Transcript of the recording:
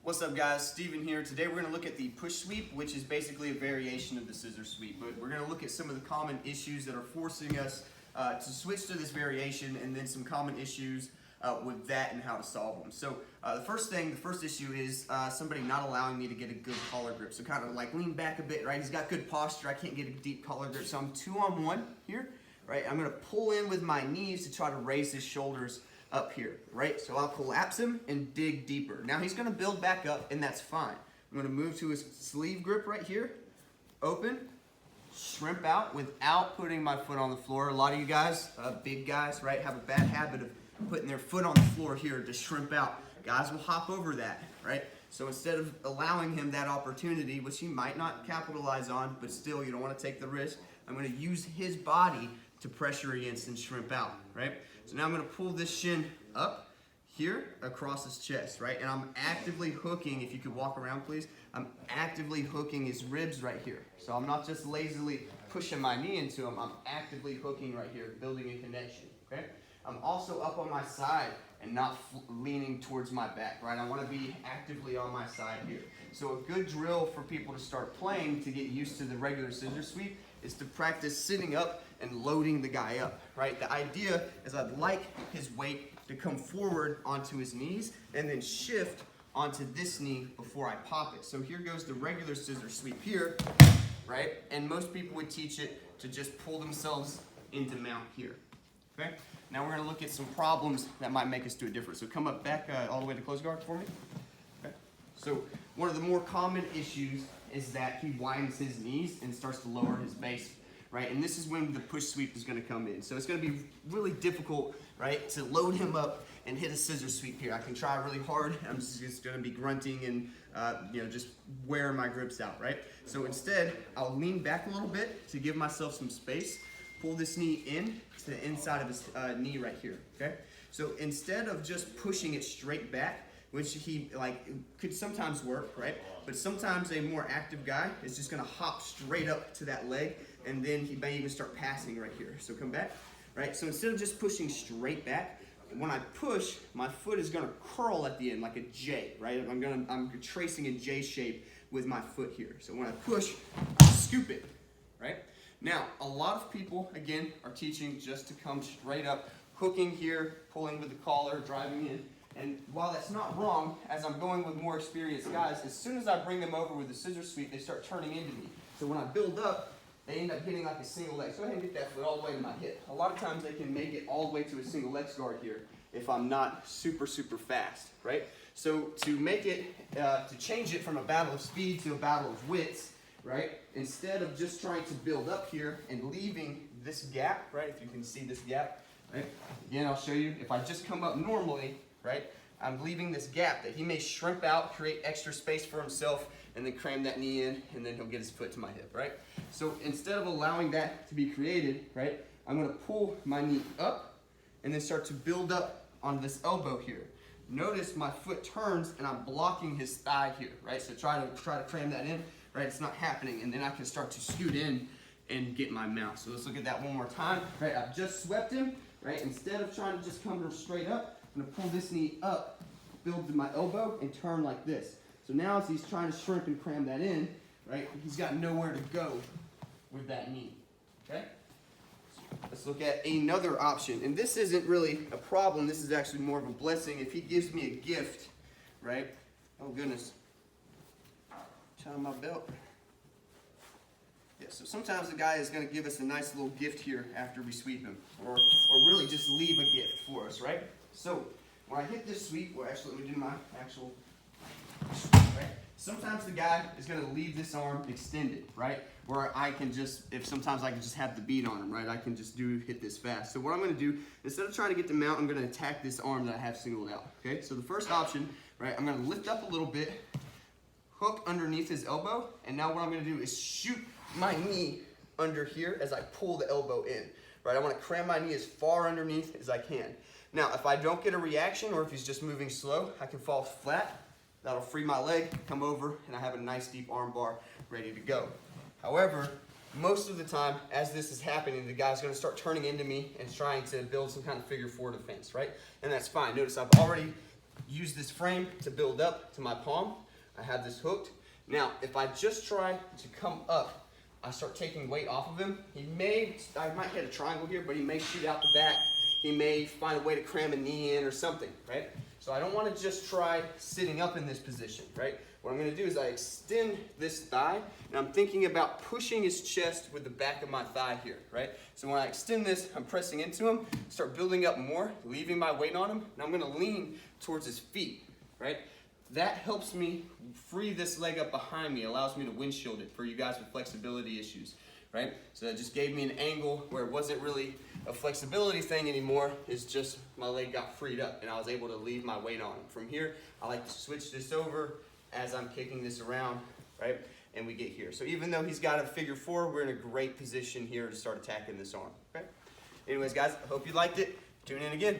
What's up, guys? Steven here. Today we're going to look at the push sweep, which is basically a variation of the scissor sweep. But we're going to look at some of the common issues that are forcing us to switch to this variation, and then some common issues with that and how to solve them. So the first issue is somebody not allowing me to get a good collar grip. So kind of like lean back a bit, right? He's got good posture. I can't get a deep collar grip. So I'm 2-on-1 here, right? I'm going to pull in with my knees to try to raise his shoulders up here, right? So I'll collapse him and dig deeper. Now he's gonna build back up, and that's fine. I'm gonna move to his sleeve grip right here, open, shrimp out without putting my foot on the floor. A lot of you guys, big guys, right, have a bad habit of putting their foot on the floor here to shrimp out. Guys will hop over that, right? So instead of allowing him that opportunity, which he might not capitalize on, but still you don't wanna take the risk, I'm gonna use his body to pressure against and shrimp out, right? So now I'm gonna pull this shin up here across his chest, right? And I'm actively hooking, if you could walk around please, I'm actively hooking his ribs right here. So I'm not just lazily pushing my knee into him, I'm actively hooking right here, building a connection, okay? I'm also up on my side and not leaning towards my back, right? I wanna be actively on my side here. So a good drill for people to start playing to get used to the regular scissor sweep is to practice sitting up and loading the guy up, right? The idea is I'd like his weight to come forward onto his knees and then shift onto this knee before I pop it. So here goes the regular scissor sweep here, right? And most people would teach it to just pull themselves into mount here, okay? Now we're gonna look at some problems that might make us do it different. So come up back all the way to close guard for me. Okay. So one of the more common issues is that he winds his knees and starts to lower his base, right? And this is when the push sweep is gonna come in. So it's gonna be really difficult, right, to load him up and hit a scissor sweep here. I can try really hard. I'm just gonna be grunting and just wearing my grips out, right? So instead, I'll lean back a little bit to give myself some space, pull this knee in to the inside of his knee right here, okay? So instead of just pushing it straight back, which he could sometimes work, right? But sometimes a more active guy is just gonna hop straight up to that leg, and then he may even start passing right here. So come back, right? So instead of just pushing straight back, when I push, my foot is gonna curl at the end like a J, right? I'm tracing a J shape with my foot here. So when I push, I scoop it, right? Now, a lot of people, again, are teaching just to come straight up, hooking here, pulling with the collar, driving in. And while that's not wrong, as I'm going with more experienced guys, as soon as I bring them over with the scissor sweep, they start turning into me. So when I build up, they end up hitting like a single leg. So go ahead and get that foot all the way to my hip. A lot of times they can make it all the way to a single leg guard here if I'm not super, super fast, right? So to make it, to change it from a battle of speed to a battle of wits, right? Instead of just trying to build up here and leaving this gap, right? If you can see this gap, right? Again, I'll show you. If I just come up normally, right? I'm leaving this gap that he may shrimp out, create extra space for himself, and then cram that knee in, and then he'll get his foot to my hip, right? So instead of allowing that to be created, right, I'm gonna pull my knee up and then start to build up on this elbow here. Notice my foot turns and I'm blocking his thigh here, right? So try to cram that in, right? It's not happening, and then I can start to scoot in and get my mount. So let's look at that one more time, right? I've just swept him, right? Instead of trying to just come straight up, I'm gonna pull this knee up, build to my elbow, and turn like this. So now as he's trying to shrimp and cram that in, right, he's got nowhere to go with that knee, okay? Let's look at another option. And this isn't really a problem, this is actually more of a blessing. If he gives me a gift, right, oh goodness, on my belt. Yeah, so sometimes the guy is gonna give us a nice little gift here after we sweep him, or really just leave a gift for us, right? So when I hit this sweep, well actually let me do my actual sweep, right? Sometimes the guy is gonna leave this arm extended, right? Where I can just, sometimes I can just have the beat on him, right? I can just hit this fast. So what I'm gonna do, instead of trying to get the mount, I'm gonna attack this arm that I have singled out, okay? So the first option, right, I'm gonna lift up a little bit, hook underneath his elbow, and now what I'm gonna do is shoot my knee under here as I pull the elbow in, right? I wanna cram my knee as far underneath as I can. Now, if I don't get a reaction, or if he's just moving slow, I can fall flat. That'll free my leg, come over, and I have a nice deep arm bar ready to go. However, most of the time, as this is happening, the guy's gonna start turning into me and trying to build some kind of figure four defense, right? And that's fine. Notice I've already use this frame to build up to my palm. I have this hooked. Now, if I just try to come up, I start taking weight off of him. I might hit a triangle here, but he may shoot out the back. He may find a way to cram a knee in or something, right? So I don't want to just try sitting up in this position, right? What I'm going to do is I extend this thigh, and I'm thinking about pushing his chest with the back of my thigh here, right? So when I extend this, I'm pressing into him, start building up more, leaving my weight on him, and I'm going to lean towards his feet, right? That helps me free this leg up behind me, allows me to windshield it for you guys with flexibility issues, right? So that just gave me an angle where it wasn't really a flexibility thing anymore. It's just my leg got freed up and I was able to leave my weight on him. From here, I like to switch this over as I'm kicking this around, right? And we get here. So even though he's got a figure four, we're in a great position here to start attacking this arm, okay? Anyways, guys, I hope you liked it. Tune in again.